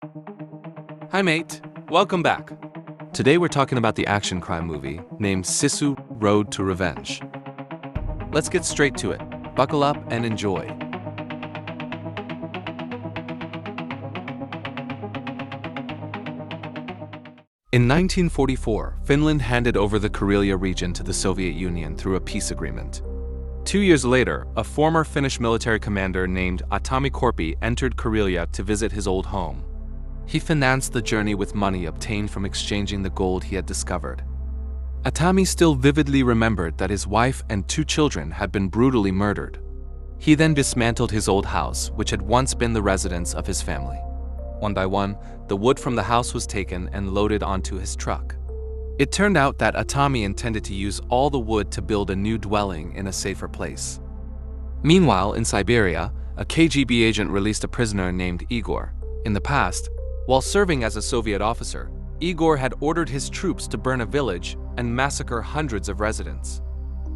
Hi mate, welcome back. Today we're talking about the action crime movie named Sisu Road to Revenge. Let's get straight to it. Buckle up and enjoy. In 1944, Finland handed over the Karelia region to the Soviet Union through a peace agreement. 2 years later, a former Finnish military commander named Atami Korpi entered Karelia to visit his old home. He financed the journey with money obtained from exchanging the gold he had discovered. Atami still vividly remembered that his wife and 2 children had been brutally murdered. He then dismantled his old house, which had once been the residence of his family. One by one, the wood from the house was taken and loaded onto his truck. It turned out that Atami intended to use all the wood to build a new dwelling in a safer place. Meanwhile, in Siberia, a KGB agent released a prisoner named Igor. In the past, while serving as a Soviet officer, Igor had ordered his troops to burn a village and massacre hundreds of residents.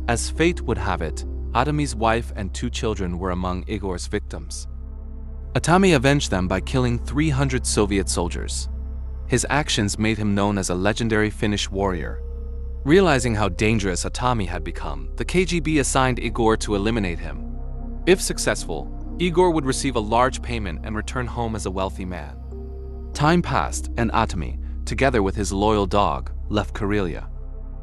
As fate would have it, Atami's wife and 2 children were among Igor's victims. Atami avenged them by killing 300 Soviet soldiers. His actions made him known as a legendary Finnish warrior. Realizing how dangerous Atami had become, the KGB assigned Igor to eliminate him. If successful, Igor would receive a large payment and return home as a wealthy man. Time passed, and Atami, together with his loyal dog, left Karelia.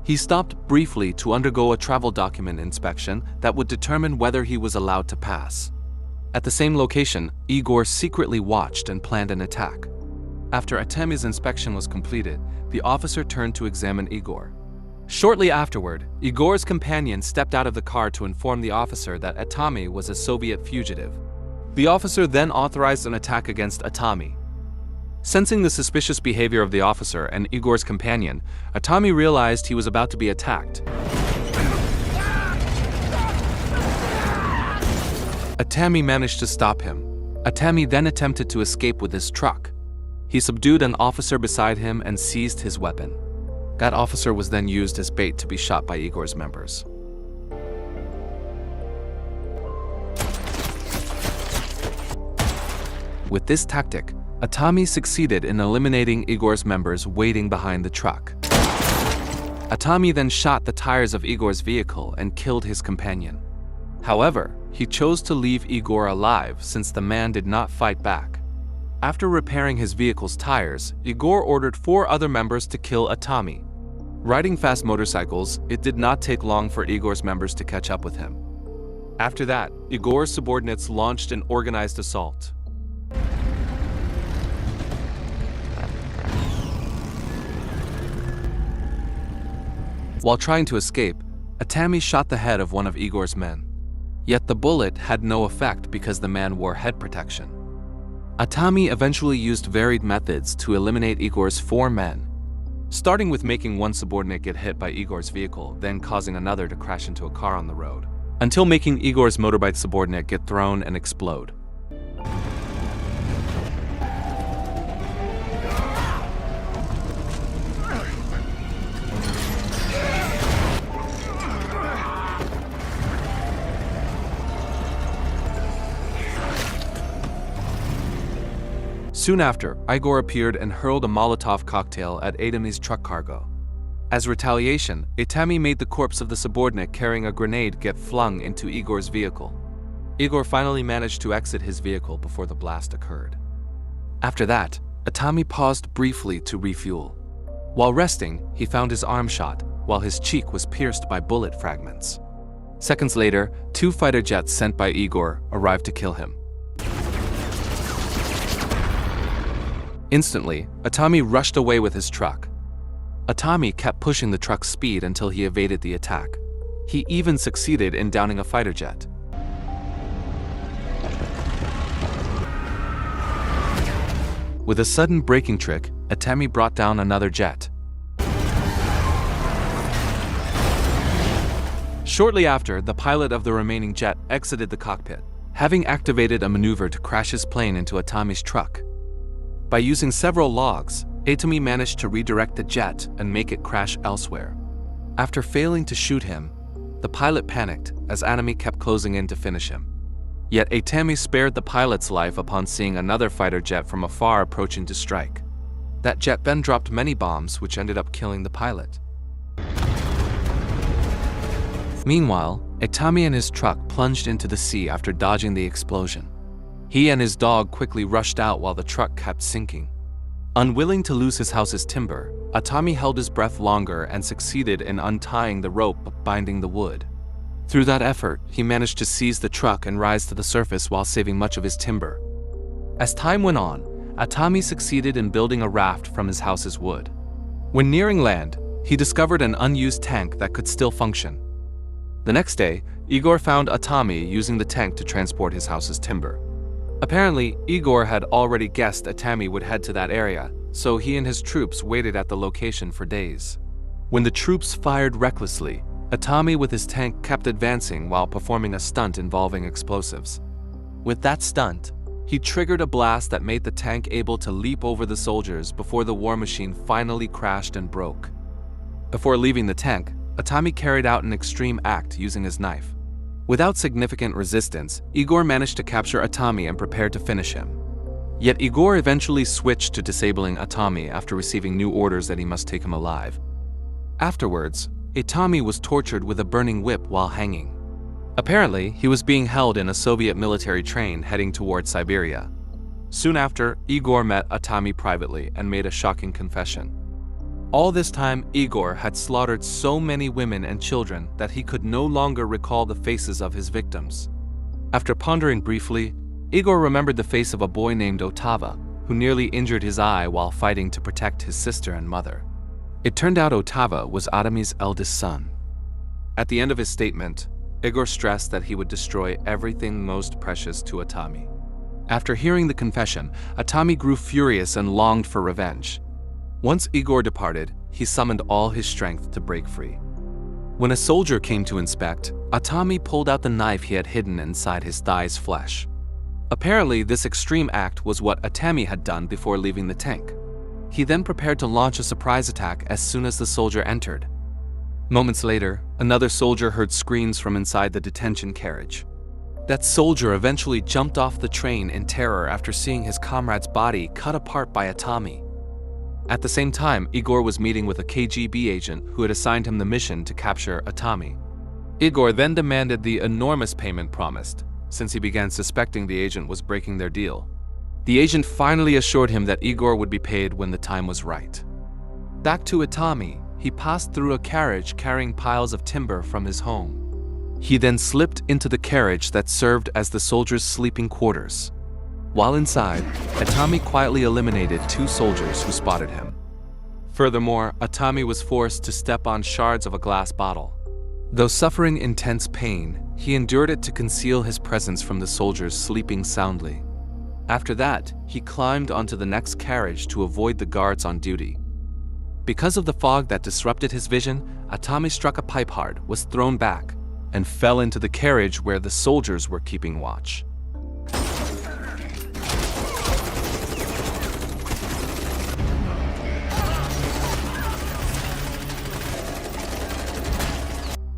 He stopped briefly to undergo a travel document inspection that would determine whether he was allowed to pass. At the same location, Igor secretly watched and planned an attack. After Atami's inspection was completed, the officer turned to examine Igor. Shortly afterward, Igor's companion stepped out of the car to inform the officer that Atami was a Soviet fugitive. The officer then authorized an attack against Atami. Sensing the suspicious behavior of the officer and Igor's companion, Atami realized he was about to be attacked. Atami managed to stop him. Atami then attempted to escape with his truck. He subdued an officer beside him and seized his weapon. That officer was then used as bait to be shot by Igor's members. With this tactic, Atami succeeded in eliminating Igor's members waiting behind the truck. Atami then shot the tires of Igor's vehicle and killed his companion. However, he chose to leave Igor alive since the man did not fight back. After repairing his vehicle's tires, Igor ordered 4 other members to kill Atami. Riding fast motorcycles, it did not take long for Igor's members to catch up with him. After that, Igor's subordinates launched an organized assault. While trying to escape, Atami shot the head of one of Igor's men. Yet the bullet had no effect because the man wore head protection. Atami eventually used varied methods to eliminate Igor's 4 men, starting with making one subordinate get hit by Igor's vehicle, then causing another to crash into a car on the road, until making Igor's motorbike subordinate get thrown and explode. Soon after, Igor appeared and hurled a Molotov cocktail at Atami's truck cargo. As retaliation, Atami made the corpse of the subordinate carrying a grenade get flung into Igor's vehicle. Igor finally managed to exit his vehicle before the blast occurred. After that, Atami paused briefly to refuel. While resting, he found his arm shot, while his cheek was pierced by bullet fragments. Seconds later, 2 fighter jets sent by Igor arrived to kill him. Instantly, Atami rushed away with his truck. Atami kept pushing the truck's speed until he evaded the attack. He even succeeded in downing a fighter jet. With a sudden braking trick, Atami brought down another jet. Shortly after, the pilot of the remaining jet exited the cockpit, having activated a maneuver to crash his plane into Atami's truck. By using several logs, Atami managed to redirect the jet and make it crash elsewhere. After failing to shoot him, the pilot panicked as Atami kept closing in to finish him. Yet Atami spared the pilot's life upon seeing another fighter jet from afar approaching to strike. That jet then dropped many bombs, which ended up killing the pilot. Meanwhile, Atami and his truck plunged into the sea after dodging the explosion. He and his dog quickly rushed out while the truck kept sinking. Unwilling to lose his house's timber, Atami held his breath longer and succeeded in untying the rope binding the wood. Through that effort, he managed to seize the truck and rise to the surface while saving much of his timber. As time went on, Atami succeeded in building a raft from his house's wood. When nearing land, he discovered an unused tank that could still function. The next day, Igor found Atami using the tank to transport his house's timber. Apparently, Igor had already guessed Atami would head to that area, so he and his troops waited at the location for days. When the troops fired recklessly, Atami with his tank kept advancing while performing a stunt involving explosives. With that stunt, he triggered a blast that made the tank able to leap over the soldiers before the war machine finally crashed and broke. Before leaving the tank, Atami carried out an extreme act using his knife. Without significant resistance, Igor managed to capture Atami and prepared to finish him. Yet Igor eventually switched to disabling Atami after receiving new orders that he must take him alive. Afterwards, Atami was tortured with a burning whip while hanging. Apparently, he was being held in a Soviet military train heading toward Siberia. Soon after, Igor met Atami privately and made a shocking confession. All this time, Igor had slaughtered so many women and children that he could no longer recall the faces of his victims. After pondering briefly, Igor remembered the face of a boy named Otava, who nearly injured his eye while fighting to protect his sister and mother. It turned out Otava was Atami's eldest son. At the end of his statement, Igor stressed that he would destroy everything most precious to Atami. After hearing the confession, Atami grew furious and longed for revenge. Once Igor departed, he summoned all his strength to break free. When a soldier came to inspect, Atami pulled out the knife he had hidden inside his thigh's flesh. Apparently, this extreme act was what Atami had done before leaving the tank. He then prepared to launch a surprise attack as soon as the soldier entered. Moments later, another soldier heard screams from inside the detention carriage. That soldier eventually jumped off the train in terror after seeing his comrade's body cut apart by Atami. At the same time, Igor was meeting with a KGB agent who had assigned him the mission to capture Atami. Igor then demanded the enormous payment promised, since he began suspecting the agent was breaking their deal. The agent finally assured him that Igor would be paid when the time was right. Back to Atami, he passed through a carriage carrying piles of timber from his home. He then slipped into the carriage that served as the soldiers' sleeping quarters. While inside, Atami quietly eliminated 2 soldiers who spotted him. Furthermore, Atami was forced to step on shards of a glass bottle. Though suffering intense pain, he endured it to conceal his presence from the soldiers sleeping soundly. After that, he climbed onto the next carriage to avoid the guards on duty. Because of the fog that disrupted his vision, Atami struck a pipe hard, was thrown back, and fell into the carriage where the soldiers were keeping watch.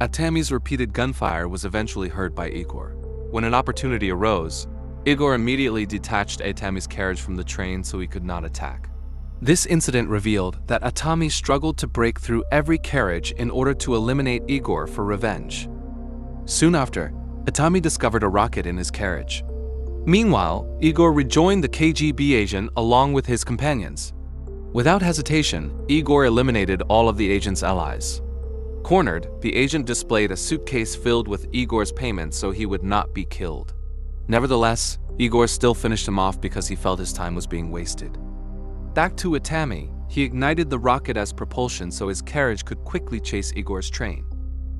Atami's repeated gunfire was eventually heard by Igor. When an opportunity arose, Igor immediately detached Atami's carriage from the train so he could not attack. This incident revealed that Atami struggled to break through every carriage in order to eliminate Igor for revenge. Soon after, Atami discovered a rocket in his carriage. Meanwhile, Igor rejoined the KGB agent along with his companions. Without hesitation, Igor eliminated all of the agent's allies. Cornered, the agent displayed a suitcase filled with Igor's payment so he would not be killed. Nevertheless, Igor still finished him off because he felt his time was being wasted. Back to Atami, he ignited the rocket as propulsion so his carriage could quickly chase Igor's train.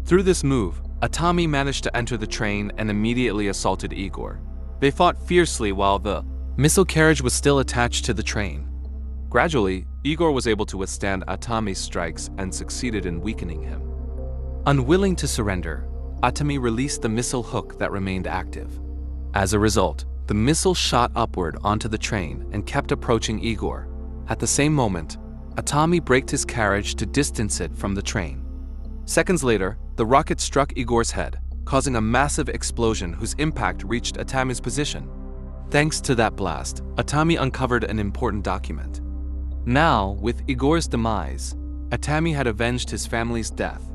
Through this move, Atami managed to enter the train and immediately assaulted Igor. They fought fiercely while the missile carriage was still attached to the train. Gradually, Igor was able to withstand Atami's strikes and succeeded in weakening him. Unwilling to surrender, Atami released the missile hook that remained active. As a result, the missile shot upward onto the train and kept approaching Igor. At the same moment, Atami braked his carriage to distance it from the train. Seconds later, the rocket struck Igor's head, causing a massive explosion whose impact reached Atami's position. Thanks to that blast, Atami uncovered an important document. Now, with Igor's demise, Atami had avenged his family's death.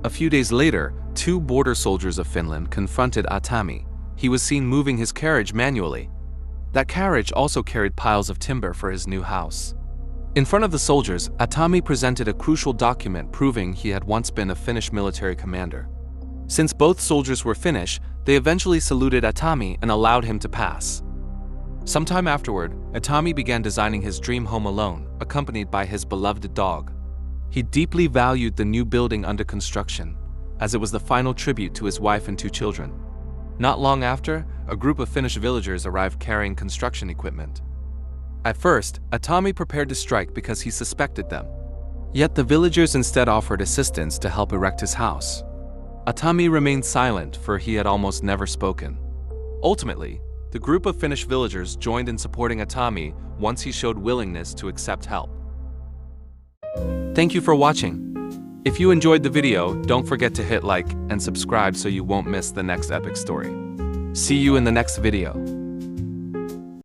A few days later, 2 border soldiers of Finland confronted Atami. He was seen moving his carriage manually. That carriage also carried piles of timber for his new house. In front of the soldiers, Atami presented a crucial document proving he had once been a Finnish military commander. Since both soldiers were Finnish, they eventually saluted Atami and allowed him to pass. Sometime afterward, Atami began designing his dream home alone, accompanied by his beloved dog. He deeply valued the new building under construction, as it was the final tribute to his wife and 2 children. Not long after, a group of Finnish villagers arrived carrying construction equipment. At first, Atami prepared to strike because he suspected them. Yet the villagers instead offered assistance to help erect his house. Atami remained silent, for he had almost never spoken. Ultimately, the group of Finnish villagers joined in supporting Atami once he showed willingness to accept help. Thank you for watching. If you enjoyed the video, don't forget to hit like and subscribe so you won't miss the next epic story. See you in the next video.